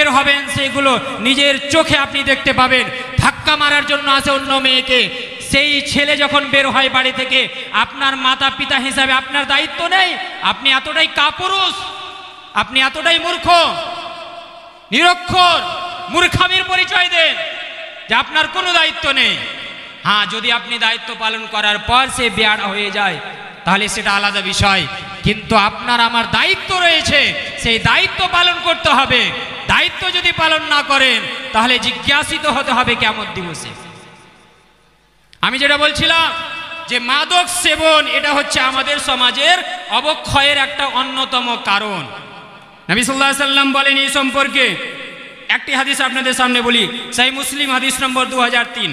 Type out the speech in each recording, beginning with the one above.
বের হবেন সেগুলো নিজের চোখে আপনি দেখতে পাবেন। ধাক্কা মারার জন্য আছে অন্য মেয়েকে, সেই ছেলে যখন বের হয় বাড়ি থেকে, আপনার মাতা পিতা হিসাবে আপনার দায়িত্ব নেই? আপনি এতটাই কাপুরুষ, আপনি এতটাই মূর্খ, নিরক্ষর, মূর্খামির পরিচয় দেন যে আপনার কোনো দায়িত্ব নেই। হ্যাঁ, যদি আপনি দায়িত্ব পালন করার পর সে বেয়াড়া হয়ে যায় তাহলে সেটা আলাদা বিষয়, কিন্তু আপনার আমার দায়িত্ব রয়েছে, সেই দায়িত্ব পালন করতে হবে। দায়িত্ব যদি পালন না করেন তাহলে জিজ্ঞাসিত হতে হবে কিয়ামত দিবসে। আমি যেটা বলছিলাম যে মাদক সেবন এটা হচ্ছে আমাদের সমাজের অবক্ষয়ের একটা অন্যতম কারণ। নবী সাল্লাল্লাহু আলাইহি ওয়াসাল্লাম বলেন এই সম্পর্কে, একটি হাদিস আপনাদের সামনে বলি, সহিহ মুসলিম হাদিস নম্বর 2003,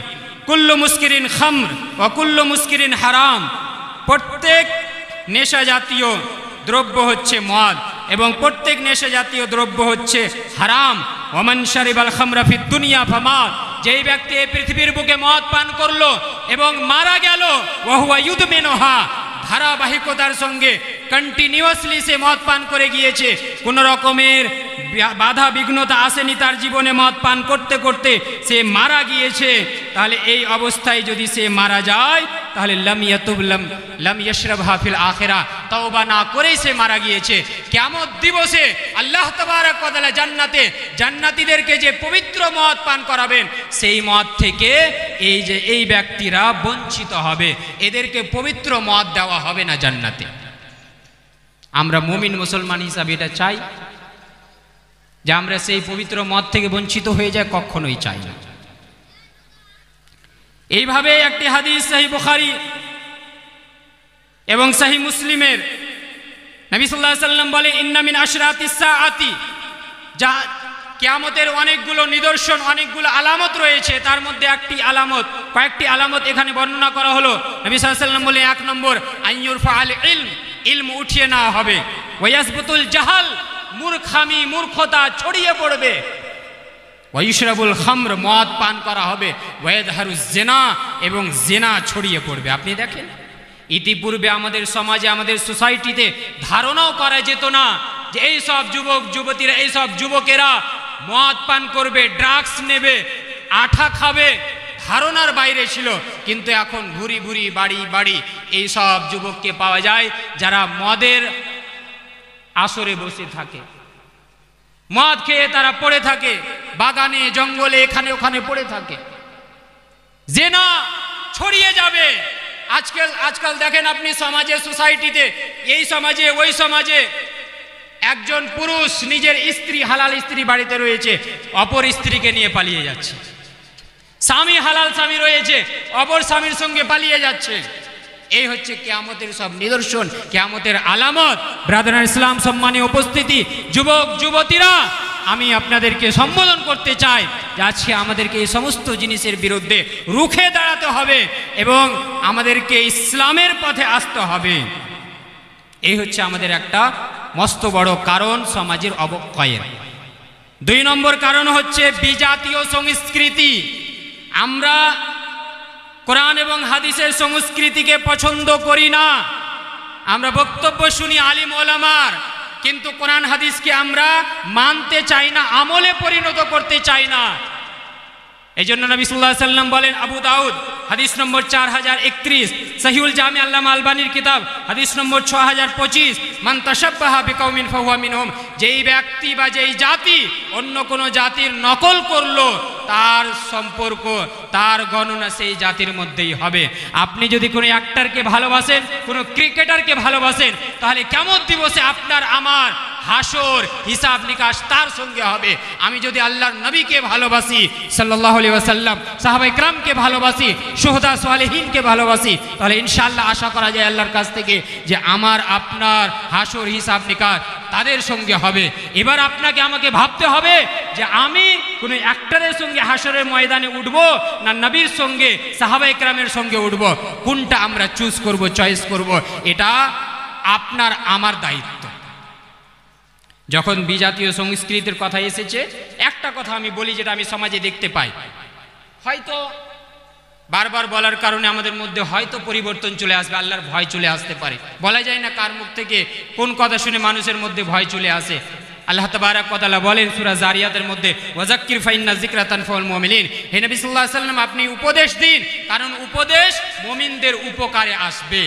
কুল্লু মুস্কিরিন খামর ওয়া কুল্লু মুস্কিরিন হারাম। প্রত্যেক নেশা জাতীয় দ্রব্য হচ্ছে মদ এবং প্রত্যেক নেশা জাতীয় দ্রব্য হচ্ছে হারাম। ওমান শারিবাল খামরা ফিদ দুনিয়া ফামাত, যেই ব্যক্তি এই পৃথিবীর বুকে মদ পান করলো এবং মারা গেল, ওয়া হুয়া ইউদমিনুহা, ধারাবাহিকতার সঙ্গে কন্টিনিউয়াসলি সে মদ পান করে গিয়েছে, কোনো রকমের বাধা বিঘ্নতা আসেনি তার জীবনে, মদ পান করতে করতে সে মারা গিয়েছে, তাহলে এই অবস্থায় যদি সে মারা যায় তাহলে লাম ইয়াশরাবহা ফিল আখিরা, তওবা না করেই সে মারা গিয়েছে। কিয়ামত দিবসে আল্লাহ তাবারক ওয়া তাআলা জান্নাতে জান্নাতীদেরকে যে পবিত্র মদ পান করাবেন, সেই মদ থেকে এই ব্যক্তিরা বঞ্চিত হবে, এদেরকে পবিত্র মদ দেওয়া হবে না জান্নাতে। আমরা মুমিন মুসলমান হিসাবে এটা চাই যে আমরা সেই পবিত্র মদ থেকে বঞ্চিত হয়ে যায়? কখনোই চাই না। এইভাবে একটি হাদিস সহিহ বুখারী এবং সহিহ মুসলিমের, নবী সাল্লাল্লাহু আলাইহি ওয়াসাল্লাম বলেন, ইন্না মিন আশরাতিস সাআতি, যা কিয়ামতের অনেকগুলো নিদর্শন, অনেকগুলো আলামত রয়েছে, তার মধ্যে একটি আলামত, কয়েকটি আলামত এখানে বর্ণনা করা হলো। নবী সাল্লাল্লাহু আলাইহি ওয়াসাল্লাম বলেন, 1 নম্বর আইয়ুরফা আল ইলম উঠিয়ে নেওয়া হবে, ওয়ায়াসবুতুল জাহাল, মূর্খতা ছড়িয়ে পড়বে, ওয়াইশরাবুল খামর, মদ পান করা হবে, ওয়ায়াদহারুজ জিনা, এবং জিনা ছড়িয়ে পড়বে। আপনি দেখেন ইতিপূর্বে আমাদের সমাজে, আমাদের সোসাইটিতে ধারণাও করা যেত না যে এই সব যুবক যুবতীরা, এই সব যুবকেরা মদ পান করবে, ড্রাগস নেবে, আঠা খাবে, ধারণার বাইরে ছিল। কিন্তু এখন ঘুরি ঘুরি বাড়ি বাড়ি এই সব যুবককে পাওয়া যায় যারা মদের আসরে বসে থাকে, মদ খেয়ে তারা পড়ে থাকে, বাগানে জঙ্গলে এখানে ওখানে পড়ে থাকে, জিনা ছড়িয়ে যাবে। আজকাল দেখেন আপনি সমাজে, সোসাইটিতে, এই সমাজে ওই সমাজে একজন পুরুষ নিজের স্ত্রী, হালাল স্ত্রী বাড়িতে রয়েছে, অপর স্ত্রীকে নিয়ে পালিয়ে যাচ্ছে। স্বামী, হালাল স্বামী রয়েছে, অপর স্বামীর সঙ্গে পালিয়ে যাচ্ছে। এই হচ্ছে কিয়ামতের সব নিদর্শন, কিয়ামতের আলামত। ব্রাদার ইসলাম, সম্মানীয় উপস্থিতি, যুবক যুবতীরা, আমি আপনাদেরকে সম্বোধন করতে চাই যে আজকে আমাদেরকে এই সমস্ত জিনিসের বিরুদ্ধে রুখে দাঁড়াতে হবে এবং আমাদেরকে ইসলামের পথে আসতে হবে। এই হচ্ছে আমাদের একটা মস্ত বড় কারণ সমাজের অবক্ষয়ের। 2 নম্বর কারণ হচ্ছে বিজাতীয় সংস্কৃতি। আমরা কোরআন এবং হাদিসের সংস্কৃতিকে পছন্দ করি না। আমরা বক্তব্য শুনি আলিম ওলামার, কিন্তু কোরআন হাদিসকে আমরা মানতে চাই না, আমলে পরিণত করতে চাই না। এই জন্য নবী সাল্লাল্লাহু আলাইহি ওয়াসাল্লাম বলেন, আবু দাউদ হাদিস নম্বর 4031, সহিহুল জামি আল্লামা আলবানির কিতাব হাদিস নম্বর 6025, মান তাশাব্বাহা বিকাউমিন ফাহুয়া মিনহুম, যেই ব্যক্তি বা যেই জাতি অন্য কোনো জাতির নকল করলো, তার সম্পর্ক, তার গণনা সেই জাতির মধ্যেই হবে। আপনি যদি কোনো অ্যাক্টরকে ভালোবাসেন, কোনো ক্রিকেটারকে ভালোবাসেন, তাহলে কিয়ামত দিবসে আপনার আমার হাসর, হিসাব নিকাশ তার সঙ্গে হবে। আমি যদি আল্লাহর নবীকে ভালোবাসি সাল্লাল্লাহু আলাইহি ওয়াসাল্লাম, সাহাবায়ে কেরামকে ভালোবাসি, শুহাদা সালেহিনকে ভালোবাসি, তাহলে ইনশাআল্লাহ আশা করা যায় আল্লাহর কাছ থেকে যে আমার আপনার হাসর, হিসাব নিকাশ তাদের সঙ্গে হবে। এবার আপনাকে আমাকে ভাবতে হবে যে আমি কোনো অ্যাক্টরের সঙ্গে হাসরের ময়দানে উঠবো না নবীর সঙ্গে, সাহাবায়ে কেরামের সঙ্গে উঠবো, কোনটা আমরা চুজ করব, চয়েস করব, এটা আপনার আমার দায়িত্ব। যখন বিজাতীয় সংস্কৃতির কথা এসেছে, একটা কথা আমি বলি যেটা আমি সমাজে দেখতে পাই, হয়তো বারবার বলার কারণে আমাদের মধ্যে হয়তো পরিবর্তন চলে আসবে, আল্লাহর ভয় চলে আসতে পারে। বলা যায় না কার মুখ থেকে কোন কথা শুনে মানুষের মধ্যে ভয় চলে আসে। আল্লাহ তাবারাক ওয়া তাআলা বলেন সূরা জারিয়াতের মধ্যে, ওয়াযাক্কির ফাইন্না যিকরা তানফাউল মুমিনিন। হে নবী সাল্লাল্লাহু আলাইহি ওয়াসাল্লাম, আপনি উপদেশ দিন, কারণ উপদেশ মুমিনদের উপকারে আসবে।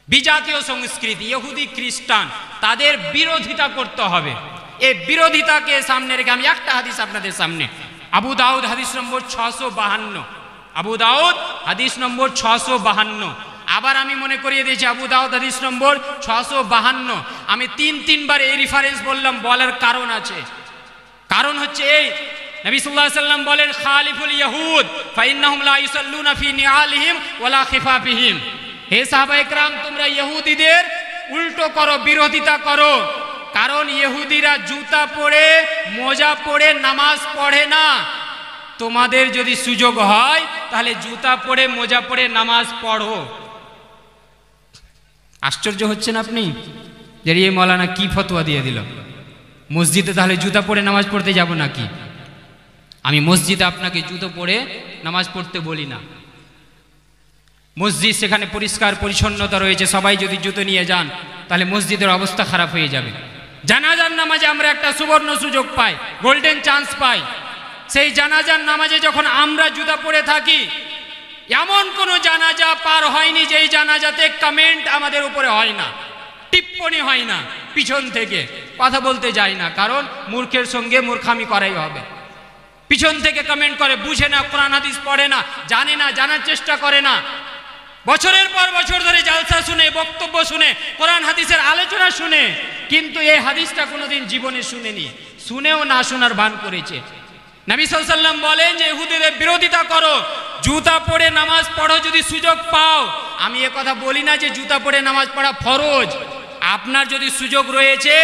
বিজাতীয় সংস্কৃতি, ইহুদি খ্রিস্টান, তাদের বিরোধিতা করতে হবে। এই বিরোধিতাকে সামনে রেখে আমি একটা হাদিস আপনাদের সামনে, আবু দাউদ হাদিস নম্বর 652, আবু দাউদ হাদিস নম্বর 652। আবার আমি মনে করিয়ে দিয়েছি আবু দাউদ হাদিস নম্বর 652। আমি তিনবার এই রেফারেন্স বললাম, বলার কারণ আছে। কারণ হচ্ছে এই, নবী সাল্লাল্লাহু আলাইহি ওয়াসাল্লাম বলেন, খালিফুল ইয়াহুদ ফাইন্নাহুম লা ইউসাল্লুনা ফি নিআলিহিম ওয়ালা খিফাফিহিম। হে সাহাবায়ে কেরাম, তোমরা ইহুদিদের উল্টো করো, বিরোধিতা করো। কারণ ইহুদিরা জুতা পরে মোজা পরে নামাজ পড়ে না। তোমাদের যদি সুযোগ হয় তাহলে জুতা পরে মোজা পরে নামাজ পড়ো। আশ্চর্য হচ্ছেন আপনি যে এই মৌলানা কি ফতোয়া দিয়ে দিল, মসজিদে তাহলে জুতা পরে নামাজ পড়তে যাব নাকি? আমি মসজিদে আপনাকে জুতো পরে নামাজ পড়তে বলি না। মসজিদ সেখানে পরিষ্কার পরিচ্ছন্নতা রয়েছে, সবাই যদি জুতো নিয়ে যান তাহলে মসজিদের অবস্থা খারাপ হয়ে যাবে। জানাজার নামাজে আমরা একটা সুবর্ণ সুযোগ পাই, গোল্ডেন চান্স পাই। সেই জানাজার নামাজে যখন আমরা জুতা পরে থাকি, এমন কোনো জানাজা পার হয়নি যেই জানাজাতে কমেন্ট আমাদের উপরে হয় না, টিপ্পনি হয় না, পিছন থেকে কথা বলতে যায় না। কারণ মূর্খের সঙ্গে মূর্খামি করাই হবে। পিছন থেকে কমেন্ট করে, বুঝে না, কোরআন হাদিস পড়ে না, জানে না, জানার চেষ্টা করে না। বছরের পর বছর ধরে জালসা শুনে, বক্তব্য শুনে, কোরআন হাদিসের আলোচনা শুনে, কিন্তু এই হাদিসটা কোনোদিন জীবনে শুনেনি, শুনেও না শোনার ভান করেছে। নবী সাল্লাল্লাহু আলাইহি ওয়াসাল্লাম বলেন যে ইহুদিদের বিরোধিতা করো, জুতা পরে নামাজ পড়ো যদি সুযোগ পাও। আমি এ কথা বলি না যে জুতা পরে নামাজ পড়া ফরজ, আপনার যদি সুযোগ রয়েছে।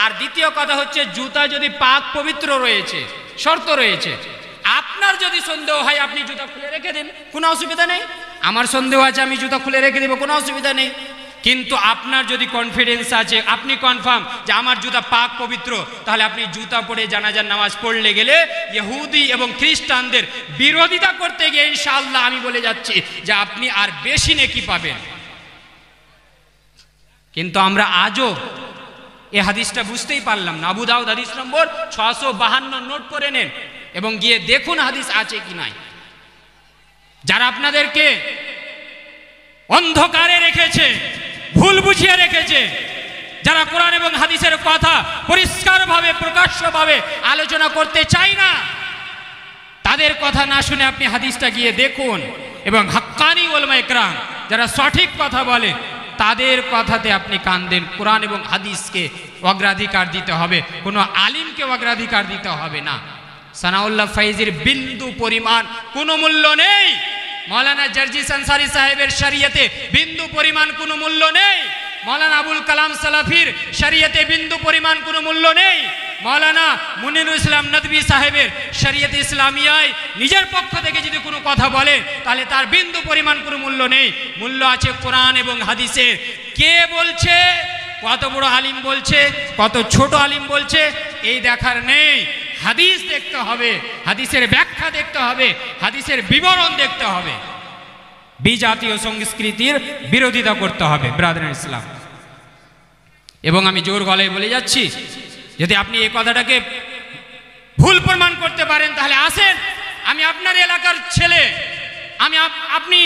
আর দ্বিতীয় কথা হচ্ছে, জুতা যদি পাক পবিত্র রয়েছে, শর্ত রয়েছে। আপনার যদি সন্দেহ হয় আপনি জুতা খুলে রেখে দিন, কোনো অসুবিধা নেই। আমার সন্দেহ আছে, আমি জুতা খুলে রেখে দেবো, কোনো অসুবিধা নেই। কিন্তু আপনার যদি কনফিডেন্স আছে, আপনি কনফার্ম যে আমার জুতা পাক পবিত্র, তাহলে আপনি জুতা পরে জানাজার নামাজ পড়লে গেলে ইহুদি এবং খ্রিস্টানদের বিরোধিতা করতে গিয়ে ইনশাআল্লাহ আমি বলে যাচ্ছি যে আপনি আর বেশি নেকি পাবেন। কিন্তু আমরা আজও এই হাদিসটা বুঝতেই পারলাম না। আবু দাউদ হাদিস নম্বর 652 নোট করে নেন এবং গিয়ে দেখুন হাদিস আছে কি নাই। যারা আপনাদেরকে অন্ধকারে রেখেছে, ভুল বুঝিয়ে রেখেছে, যারা কোরআন এবং হাদিসের কথা পরিষ্কারভাবে প্রকাশ্যভাবে আলোচনা করতে চায় না, তাদের কথা না শুনে আপনি হাদিসটা গিয়ে দেখুন। এবং হাক্কানি উলামায়ে কেরাম যারা সঠিক কথা বলে, তাদের কথাতে আপনি কান দেন। কোরআন এবং হাদিসকে অগ্রাধিকার দিতে হবে, কোনো আলিমকে অগ্রাধিকার দিতে হবে না। সানাউল্লাহ ফাইজির বিন্দু পরিমাণ কোনো মূল্য নেই। মৌলানা জারজিস আনসারী সাহেবের শরিয়তে বিন্দু পরিমাণ কোনো মূল্য নেই। মৌলানা আবুল কালাম সালাফির শরিয়তে বিন্দু পরিমাণ কোনো মূল্য নেই। মৌলানা মুনিরুল ইসলাম নদভী সাহেবের শরিয়তে ইসলামিয়ায় নিজের পক্ষ থেকে যদি কোনো কথা বলে, তাহলে তার বিন্দু পরিমাণ কোনো মূল্য নেই। মূল্য আছে কোরআন এবং হাদিসের। কে বলছে, কত বড় আলিম বলছে, কত ছোট আলিম বলছে, এই দেখার নেই। হাদিস দেখতে হবে, হাদিসের ব্যাখ্যা দেখতে হবে, হাদিসের বিবরণ দেখতে হবে। বিজাতীয় সংস্কৃতির বিরোধিতা করতে হবে ব্রাদার ইসলাম। এবং আমি জোর গলায় বলে যাচ্ছি, যদি আপনি এই কথাটাকে ভুল প্রমাণ করতে পারেন তাহলে আসেন, আমি আপনার এলাকার ছেলে, আপনি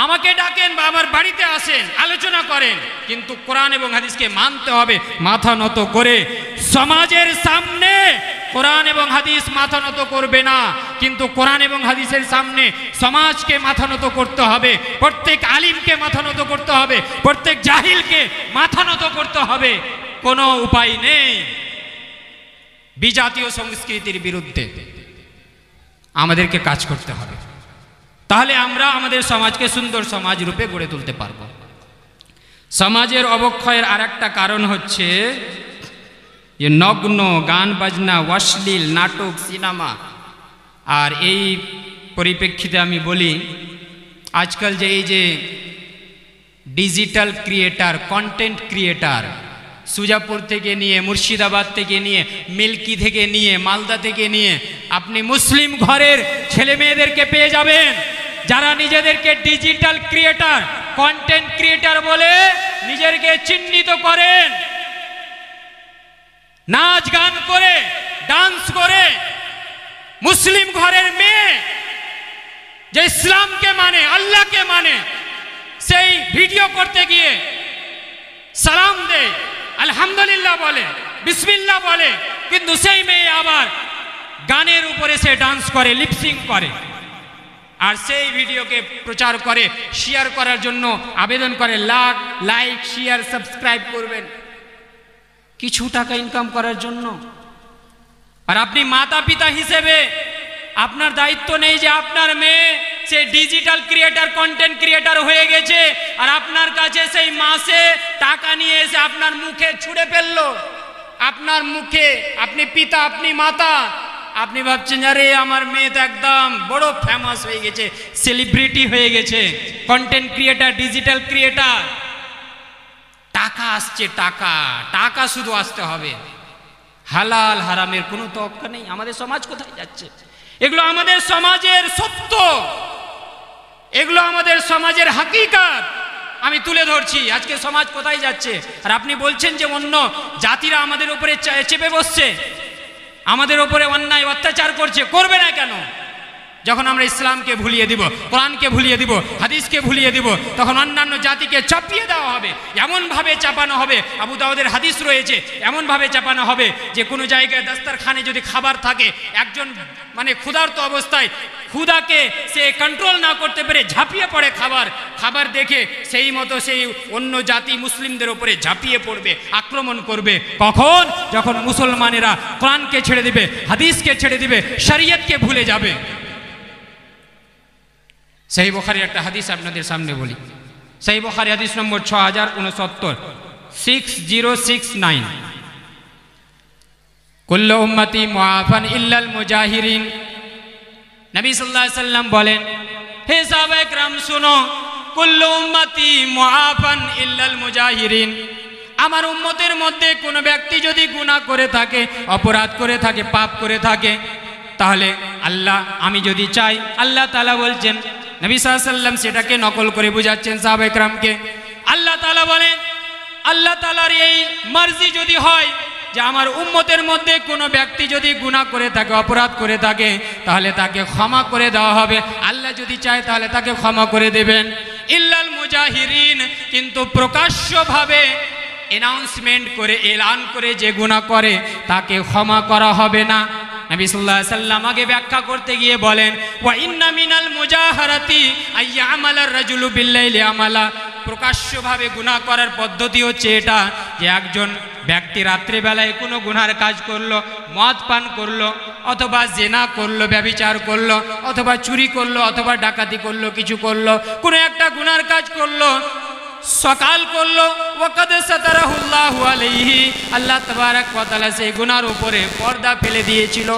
আমাকে ডাকেন বা আমার বাড়িতে আসেন, আলোচনা করেন। কিন্তু কোরআন এবং হাদিসকে মানতে হবে মাথা নত করে। সমাজের সামনে কোরআন এবং হাদিস মাথা নত করবে না, কিন্তু কোরআন এবং হাদিসের সামনে সমাজকে মাথা নত করতে হবে। প্রত্যেক আলিমকে মাথা নত করতে হবে, প্রত্যেক জাহিলকে মাথা নত করতে হবে। কোনো উপায় নেই। বিজাতীয় সংস্কৃতির বিরুদ্ধে আমাদেরকে কাজ করতে হবে, তাহলে আমরা আমাদের সমাজকে সুন্দর সমাজ রূপে গড়ে তুলতে পারব। সমাজের অবক্ষয়ের আরেকটা কারণ হচ্ছে যে নগ্ন গান বাজনা, অশ্লীল নাটক, সিনেমা। আর এই পরিপ্রেক্ষিতে আমি বলি, আজকাল যে এই যে digital creator, content creator, Sujapur থেকে নিয়ে, মুর্শিদাবাদ থেকে নিয়ে, মিল্কি থেকে নিয়ে, মালদা থেকে নিয়ে, আপনি মুসলিম ঘরের ছেলে মেয়েদেরকে পেয়ে যাবেন যারা নিজেদেরকে ডিজিটাল ক্রিয়েটার, কন্টেন্ট ক্রিয়েটার বলে নিজেদেরকে চিহ্নিত করেন। নাচ গান করে, ডান্স করে, মুসলিম ঘরের মেয়ে যে ইসলামকে মানে, আল্লাহকে মানে, সেই ভিডিও করতে গিয়ে সালাম দেয়, আলহামদুলিল্লাহ বলে, বিসমিল্লাহ বলে, কিন্তু সেই মেয়ে আবার গানের উপরে সে ডান্স করে, লিপসিং করে, আর সেই ভিডিওকে প্রচার করে, শেয়ার করার জন্য আবেদন করে, লাইক শেয়ার সাবস্ক্রাইব করবেন কিছু টাকা ইনকাম করার জন্য। আর আপনি মাতা পিতা হিসেবে আপনার দায়িত্ব নেই যে আপনার মেয়ে সে ডিজিটাল ক্রিয়েটার, কন্টেন্ট ক্রিয়েটার হয়ে গেছে, আর আপনার কাছে সেই মাসে টাকা নিয়ে এসে আপনার মুখে ছুঁড়ে ফেললো। আপনার মুখে, আপনি পিতা, আপনি মাতা, আপনি ভাবছেন আরে আমার মেয়ে তো একদম বড় ফেমাস হয়ে গেছে, সেলিব্রিটি হয়ে গেছে, কন্টেন্ট ক্রিয়েটার, ডিজিটাল ক্রিয়েটার। টাকা আসছে, টাকা টাকা শুধু আসতে হবে, হালাল হারামের কোনো তওক্কা নেই। আমাদের সমাজ কোথায় যাচ্ছে? এগুলো আমাদের সমাজের সত্য, এগুলো আমাদের সমাজের হাকিকাত আমি তুলে ধরছি। আজকে সমাজ কোথায় যাচ্ছে? আর আপনি বলছেন যে অন্য জাতিরা আমাদের উপরে চেপে বসছে, আমাদের উপরে অন্যায় অত্যাচার করছে। করবে না কেন? যখন আমরা ইসলামকে ভুলিয়ে দিব, কোরআনকে ভুলিয়ে দিব, হাদিসকে ভুলিয়ে দিব, তখন অন্যান্য জাতিকে চাপিয়ে দেওয়া হবে, এমনভাবে চাপানো হবে। আবু দাউদের হাদিস রয়েছে, এমনভাবে চাপানো হবে যে কোনো জায়গায় দাস্তারখানে যদি খাবার থাকে, একজন মানে ক্ষুধার্ত অবস্থায় ক্ষুধাকে সে কন্ট্রোল না করতে পেরে ঝাঁপিয়ে পড়ে খাবার দেখে, সেই মতো সেই অন্য জাতি মুসলিমদের উপরে ঝাঁপিয়ে পড়বে, আক্রমণ করবে। কখন? যখন মুসলমানেরা কোরআনকে ছেড়ে দিবে, হাদিসকে ছেড়ে দিবে, শরীয়তকে ভুলে যাবে। সহিহ বুখারীর একটা হাদিস আপনাদের সামনে বলি। সহিহ বুখারী হাদিস নম্বর 6069, 6069, কুল্লু উম্মতি মুআফান ইল্লাল মুজাহিরিন। নবী সাল্লাল্লাহু আলাইহি সাল্লাম বলেন, হে সাহাবায়ে কেরাম শুনো, কুল্লু উম্মতি মুআফান ইল্লাল মুজাহিরিন। আমার উম্মতের মধ্যে কোনো ব্যক্তি যদি গুনাহ করে থাকে, অপরাধ করে থাকে, পাপ করে থাকে, তাহলে আল্লাহ, আমি যদি চাই, আল্লাহ তাআলা বলছেন, নবী সাল্লাল্লাহু আলাইহি সাল্লাম সেটাকে নকল করে বুঝাচ্ছেন সাহাবায়ে কেরামকে। আল্লাহ তাআলা বলেন, আল্লাহ তাআলার এই মর্জি যদি হয় যে আমার উম্মতের মধ্যে কোনো ব্যক্তি যদি গুনাহ করে থাকে, অপরাধ করে থাকে, তাহলে তাকে ক্ষমা করে দেওয়া হবে। আল্লাহ যদি চায় তাহলে তাকে ক্ষমা করে দেবেন। ইল্লাল মুজাহিরিন, কিন্তু প্রকাশ্যভাবে অ্যানাউন্সমেন্ট করে, এলান করে যে গুনাহ করে তাকে ক্ষমা করা হবে না। নবী সাল্লাল্লাহু আলাইহি সাল্লাম আগে ব্যাখ্যা করতে গিয়ে বলেন, ওয়া ইন্না মিনাল মুজাহারাতি আইয়ামালার রাজুলু বিল্লাইলি আমালা। প্রকাশ্যভাবে গুনাহ করার পদ্ধতি হচ্ছে এটা, যে একজন ব্যক্তি রাত্রিবেলায় কোনো গুনার কাজ করলো, মদ পান করলো, অথবা জেনা করলো, ব্যভিচার করলো, অথবা চুরি করলো, অথবা ডাকাতি করলো, কিছু করলো, কোনো একটা গুনার কাজ করলো, সকাল করলো, ওয়াকাদ সাতারাহুল্লাহু আলাইহি, আল্লাহ তাবারাক ওয়া তাআলা সেই গুনার উপরে পর্দা ফেলে দিয়েছিল।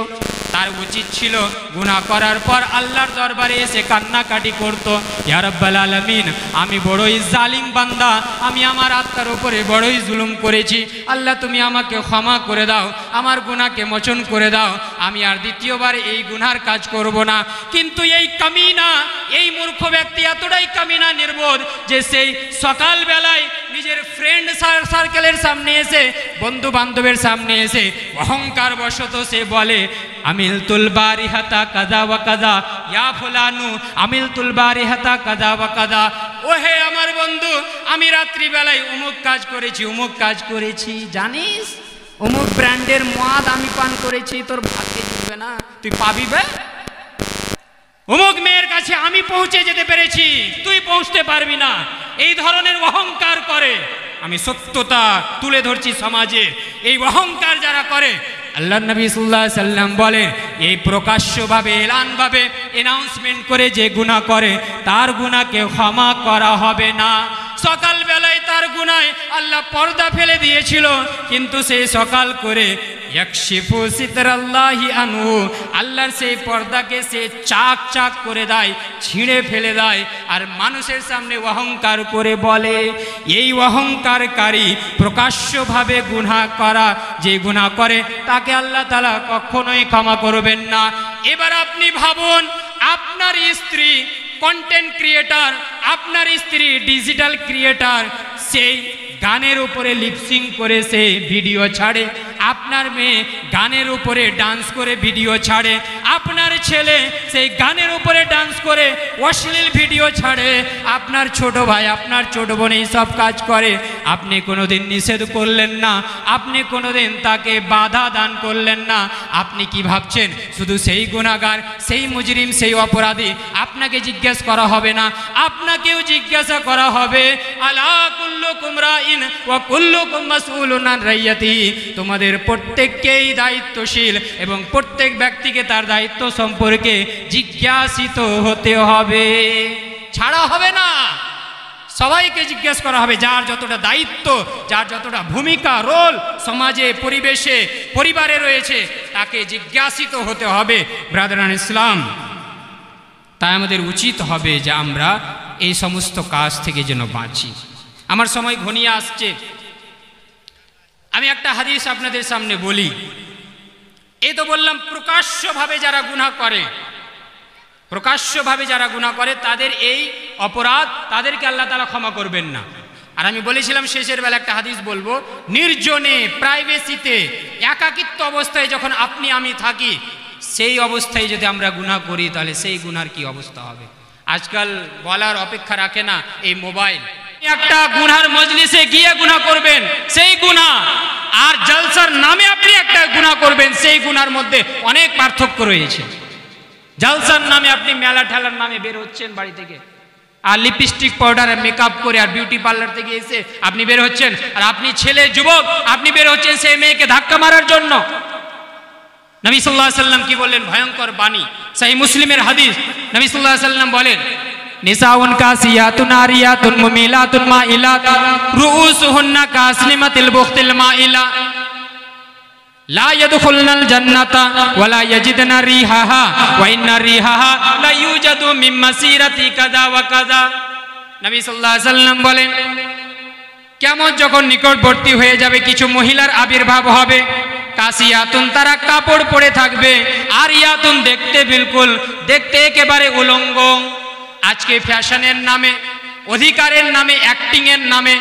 তার উচিত ছিল গুনাহ করার পর আল্লাহর দরবারে এসে কান্নাকাটি করত, ইয়া রাব্বাল আলামিন, আমি বড়ই জালিম বান্দা, আমি আমার আত্মার উপরে বড়ই জুলুম করেছি, আল্লাহ তুমি আমাকে ক্ষমা করে দাও, আমার গুনাহকে মোচন করে দাও, আমি আর দ্বিতীয়বার এই গুনার কাজ করব না। কিন্তু এই কামিনা, এই মূর্খ ব্যক্তি এতটাই কামিনা, নির্বোধ, যে সেই সকালবেলায় নিজের ফ্রেন্ড সার্কেলের সামনে এসে, বন্ধু বান্ধবের সামনে এসে অহংকার বশত সে বলে, আমিলতুল বারিহাতা কাযা ওয়া কাযা, ইয়া ফুলানু আমিলতুল বারিহাতা কাযা ওয়া কাযা। ওহে আমার বন্ধু, আমি রাত্রিবেলায় অমুক কাজ করেছি, অমুক কাজ করেছি, জানিস অমুক ব্র্যান্ডের মদ আমি পান করেছি, তোর ভাগ্যে জুটবে না, তুই পাবি বে। অমুক মেয়ের কাছে আমি পৌঁছে যেতে পেরেছি, তুই পৌঁছতে পারবি না, এই ধরনের অহংকার করে। আমি সত্যতা তুলে ধরছি সমাজে, এই অহংকার যারা করে, আল্লাহ নবী সাল্লাল্লাহু আলাইহি সাল্লাম বলেন, এই প্রকাশ্যভাবে এলানভাবে অ্যানাউন্সমেন্ট করে যে গুনাহ করে, তার গুনাহকে ক্ষমা করা হবে না। সকালবেলায় তার গুনায় আল্লাহ পর্দা ফেলে দিয়েছিল, কিন্তু সেই সকাল করে ইয়াকশিফু সিতরাল্লাহি আনহু, আল্লাহর সেই পর্দাকে সে চাক চাক করে দেয়, ছিঁড়ে ফেলে দেয়, আর মানুষের সামনে অহংকার করে বলে। এই অহংকারকারী প্রকাশ্যভাবে গুনাহ করা, যে গুনাহ করে তাকে আল্লাহ তাআলা কখনোই ক্ষমা করবেন না। এবার আপনি ভাবুন, আপনার স্ত্রী কন্টেন্ট ক্রিয়েটার, আপনার স্ত্রী ডিজিটাল ক্রিয়েটার, সেই গানের উপরে লিপসিং করে সে ভিডিও ছাড়ে, আপনার মেয়ে গানের উপরে ডান্স করে ভিডিও ছাড়ে, আপনার ছেলে সেই গানের উপরে ডান্স করে অশ্লীল ভিডিও ছাড়ে, আপনার ছোট ভাই আপনার ছোট বোন এই সব কাজ করে, আপনি কোনোদিন নিষেধ করলেন না, আপনি কোনোদিন তাকে বাধা দান করলেন না। আপনি কি ভাবছেন শুধু সেই গুনাহগার, সেই মুজরিম, সেই অপরাধী আপনাকে জিজ্ঞেস করা হবে না? আপনাকেও জিজ্ঞাসা করা হবে। আলা কুল্লুকুম রাইন ওয়া কুল্লুকুম মাসউলুন আন রাইয়াতিহি, তোমাদের প্রত্যেককেই দায়িত্বশীল এবং প্রত্যেক ব্যক্তিকে তার দায়িত্ব সম্পর্কে জিজ্ঞাসিত হতে হবে, ছাড়া হবে না। সবাইকে জিজ্ঞেস করা হবে, যার যতটা দায়িত্ব, যার যতটা ভূমিকা, রোল সমাজে, পরিবেশে, পরিবারে রয়েছে, তাকে জিজ্ঞাসিত হতে হবে। ব্রাদারান ইসলাম, তাই আমাদের উচিত হবে যে আমরা এই সমস্ত কাজ থেকে যেন বাঁচি। আমার সময় ঘনিয়ে আসছে, আমি একটা হাদিস আপনাদের সামনে বলি। এই তো বললাম প্রকাশ্যভাবে যারা গুনাহ করে, প্রকাশ্যভাবে যারা গুনাহ করে তাদের এই অপরাধ, তাদেরকে আল্লাহ তাআলা ক্ষমা করবেন না। আর আমি বলেছিলাম শেষের বেলা একটা হাদিস বলবো, নির্জনে, প্রাইভেসিতে, একাকিত্ব অবস্থায় যখন আপনি আমি থাকি, সেই অবস্থায় যদি আমরা গুনাহ করি তাহলে সেই গুনার কি অবস্থা হবে। আজকাল বলার অপেক্ষা রাখে না এই মোবাইল। একটা গুনার মজলিসে গিয়ে গুনাহ করবেন সেই গুনাহ, আর জলসার নামে আপনি একটা গুনাহ করবেন সেই গুনার মধ্যে অনেক পার্থক্য রয়েছে। জলসার নামে আপনি মেলা ঠেলার নামে বের হচ্ছেন বাড়ি থেকে, আর লিপস্টিক পাউডার আর মেকআপ করে আর বিউটি পার্লার থেকে এসে আপনি বের হচ্ছেন, আর আপনি ছেলে যুবক আপনি বের হচ্ছেন সেই মেয়েকে ধাক্কা মারার জন্য। নবী সাল্লাল্লাহু আলাইহি ওয়াসাল্লাম কি বললেন, ভয়ঙ্কর বাণী, সহিহ মুসলিমের হাদিস। নবী সাল্লাল্লাহু আলাইহি ওয়াসাল্লাম বলেন, নিসাউন কাসিয়াতুন আরিয়াতুন মুমিলাতুন মাইলাত রুউসুহুন্না কাসনিমাতিল বুখতিল মাইলা লা ইয়াদখুলনাল জান্নাতা ওয়া লা ইয়াজিদনা রিহাহা ওয়া ইন্না রিহাহা লা ইউজাদু মিন মাসিরাতি কাযা ওয়া কাযা। নবী সাল্লাল্লাহু আলাইহি ওয়াসাল্লাম বলেন, কিয়ামত যখন নিকটবর্তী হয়ে যাবে, কিছু মহিলার আবির্ভাব হবে। কাসিয়াতুন, তারা কাপড় পরে থাকবে, আরিয়াতুন, দেখতে একেবারে উলঙ্গ। আজকে ফ্যাশনের নামে, অধিকারের নামে, অ্যাক্টিংয়ের নামে,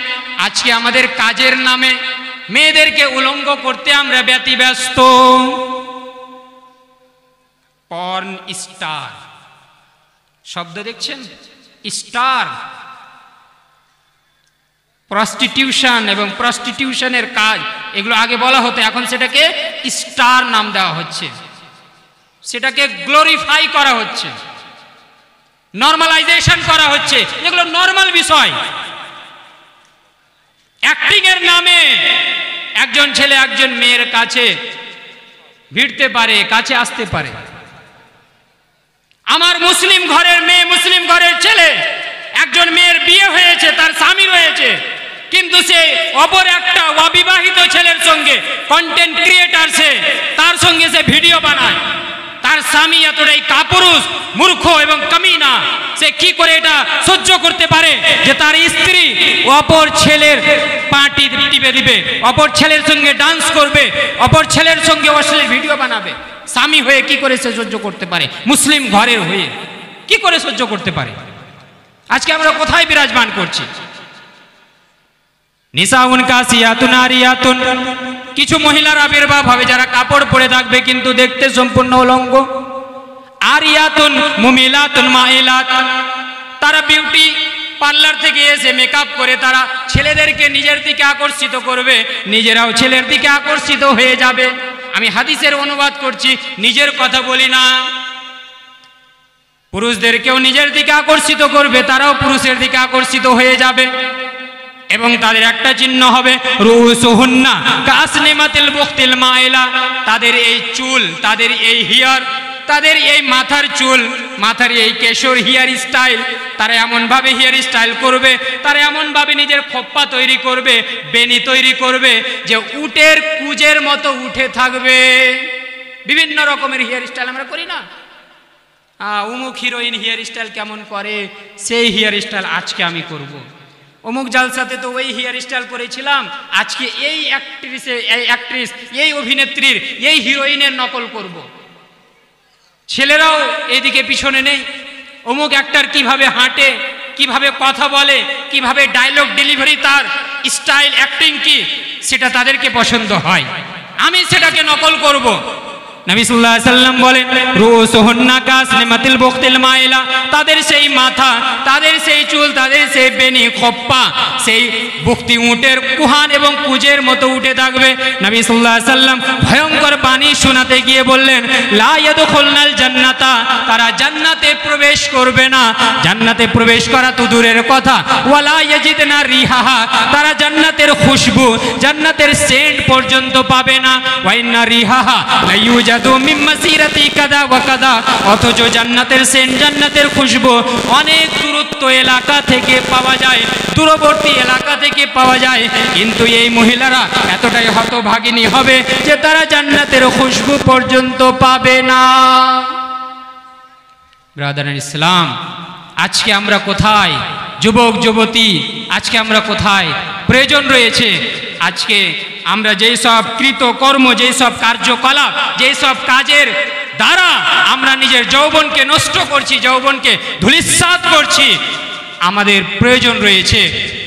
আজকে আমাদের কাজের নামে মেয়েদেরকে উলঙ্গ করতে আমরা ব্যতিব্যস্ত। পর্ন স্টার শব্দ দেখছেন, স্টার, প্রস্টিটিউশন এবং প্রস্টিটিউশনের কাজ, এগুলো আগে বলা হতো, এখন সেটাকে স্টার নাম দেওয়া হচ্ছে, সেটাকে গ্লোরিফাই করা হচ্ছে, নরমালাইজেশন করা হচ্ছে। এগুলো নরমাল বিষয়। অ্যাক্টিং এর নামে একজন ছেলে একজন মেয়ের কাছে ভিড়তে পারে, কাছে আসতে পারে। আমার মুসলিম ঘরের মেয়ে, মুসলিম ঘরের ছেলে, একজন মেয়ের বিয়ে হয়েছে, তার স্বামী রয়েছে, কিন্তু সে অপর একটা অবিবাহিত ছেলের সঙ্গে, কন্টেন্ট ক্রিয়েটার, তার সঙ্গে সে ভিডিও বানায়। তার স্বামী এতটাই কাপুরুষ, মূর্খ এবং কামিনা, সে কি করে এটা সহ্য করতে পারে যে তার স্ত্রী অপর ছেলের পার্টি টিপে দিবে, অপর ছেলের সঙ্গে ডান্স করবে, অপর ছেলের সঙ্গে অশ্লীল ভিডিও বানাবে। স্বামী হয়ে কি করে সে সহ্য করতে পারে? মুসলিম ঘরের হয়ে কি করে সহ্য করতে পারে? আজকে আমরা কোথায় বিরাজমান করছি? নিসাউন কাসিয়াতুন আরিয়াতুন, কিছু মহিলার আবির্ভাব হবে যারা কাপড় পরে থাকবে কিন্তু দেখতে সম্পূর্ণ উলঙ্গ। আরিয়াতুন মুমিলাতুন মাইলাত, তারা বিউটি পার্লার থেকে এসে মেকআপ করে তারা ছেলেদেরকে নিজের দিকে আকর্ষিত করবে, নিজেরাও ছেলের দিকে আকর্ষিত হয়ে যাবে। আমি হাদিসের অনুবাদ করছি, নিজের কথা বলি না। পুরুষদেরকেও নিজের দিকে আকর্ষিত করবে, তারাও পুরুষের দিকে আকর্ষিত হয়ে যাবে। এবং তাদের একটা চিহ্ন হবে রুউসুহুন্না কাসনিমাতিল বুখতিল মাইলা, তাদের এই চুল, তাদের এই হেয়ার, তাদের এই মাথার চুল, মাথার এই কেশর হেয়ার স্টাইল, তারা এমনভাবে হেয়ার স্টাইল করবে, তারা এমনভাবে নিজের খোপ্পা তৈরি করবে, বেনি তৈরি করবে যে উটের কুজের মতো উঠে থাকবে। বিভিন্ন রকমের হেয়ার স্টাইল আমরা করি না? অমুক হিরোইন হেয়ার স্টাইল কেমন করে, সেই হেয়ার স্টাইল আজকে আমি করব। অমুক জালসাতে তো ওই হেয়ার স্টাইল করেছিলাম, আজকে এই অ্যাক্ট্রেস, এই অভিনেত্রীর, এই হিরোইনের নকল করব। ছেলেরাও এদিকে পিছনে নেই। অমুক অ্যাক্টর কিভাবে হাঁটে, কিভাবে কথা বলে, কিভাবে ডায়লগ ডেলিভারি, তার স্টাইল, অ্যাক্টিং কি, সেটা তাদেরকে পছন্দ হয়। আমি সেটাকে নকল করব। নবী সাল্লাল্লাহু আলাইহি সাল্লাম বলেন রুসুহুন্না কাসনিমাতিল বুখতিল মাইলা, তাদের সেই মাথা, তাদের সেই চুল, তাদের সেই বেনি খোপ্পা সেই বুখতি উটের কুহান এবং কুজের মতো উঠে থাকবে। নবী সাল্লাল্লাহু আলাইহি সাল্লাম ভয়ঙ্কর বাণী শোনাতে গিয়ে বললেন লা ইয়াদখুলনাল জান্নাতা, তারা জান্নাতে প্রবেশ করবে না। জান্নাতে প্রবেশ করা তো দূরের কথা, ওয়ালা ইয়াজিদনা রিহাহা, তারা জান্নাতের খুশবু, জান্নাতের সেন্ট পর্যন্ত পাবে না। ওয়া ইন্না রিহাহা লা ইউজাদু মিন মাসিরাতি কাদা ওয়া কাদা, অথচ জান্নাতের সেন্ট, জান্নাতের খুশবু অনেক দূরত্ব এলাকা থেকে পাওয়া যায়, দূরবর্তী এলাকা থেকে পাওয়া যায়। কিন্তু এই মহিলারা এতটাই হতভাগিনী হবে যে তারা জান্নাতের খুশবু পর্যন্ত পাবে না। ব্রাদার ইসলাম, আজকে আমরা কোথায়? যুবক যুবতী, আজকে আমরা কোথায়? প্রয়োজন রয়েছে আজকে আমরা যেই সব কৃতকর্ম, যেই সব কার্যকলাপ, যেই সব কাজের দ্বারা আমরা নিজের যৌবনকে নষ্ট করছি, যৌবনকে ধূলিসাৎ করছি, আমাদের প্রয়োজন রয়েছে।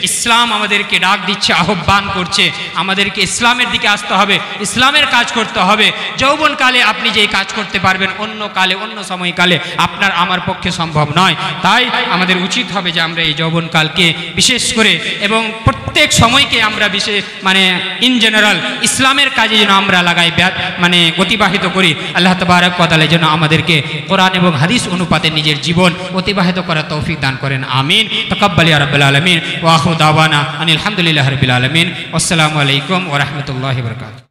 ইসলাম আমাদেরকে ডাক দিচ্ছে, আহ্বান করছে, আমাদেরকে ইসলামের দিকে আসতে হবে, ইসলামের কাজ করতে হবে। যৌবনকালে আপনি যেই কাজ করতে পারবেন অন্য কালে, অন্য সময়কালে আপনার আমার পক্ষে সম্ভব নয়। তাই আমাদের উচিত হবে যে আমরা এই যৌবনকালকে বিশেষ করে এবং প্রত্যেক সময়কে আমরা বিশেষ ইন জেনারেল ইসলামের কাজে যেন আমরা লাগাই, অতিবাহিত করি। আল্লাহ তাবারক ওয়া তাআলা যেন আমাদেরকে কোরআন এবং হাদিস অনুপাতে নিজের জীবন অতিবাহিত করার তৌফিক দান করেন। আমিন। তাকাব্বাল ইয়া রাব্বাল আলামিন ওয়া আখিরু দাওয়ানা আনিল হামদুলিল্লাহি রাব্বিল আলামিন। আসসালামু আলাইকুম ওয়া রাহমাতুল্লাহি ওয়া বারাকাতুহু।